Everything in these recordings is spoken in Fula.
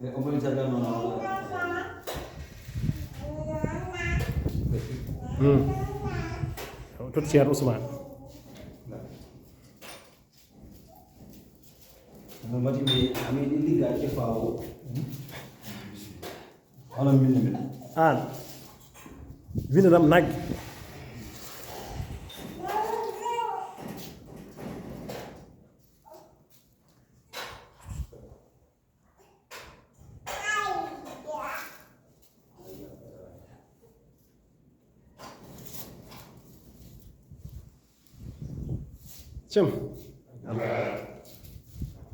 Om jaga mana? Tut share Usman. Mati be ami di liga ke fao. Alam min. An. Winam nag. Cem.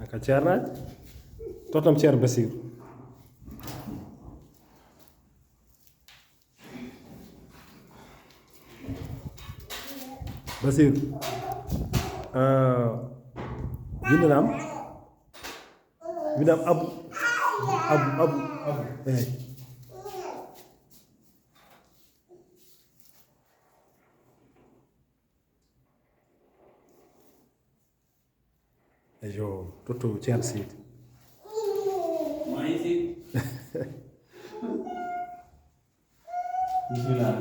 Aka Thierno totam Thierno Basir. Basir. Winam. Winam Abu. Ayo, toto Chelsea. Maisi. Bismillah.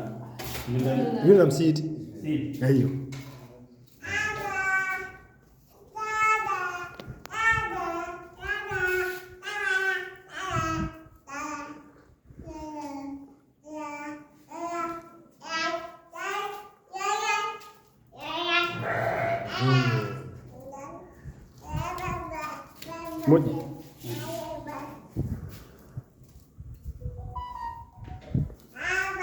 William Seed. Seed. Ayo. Moƴƴi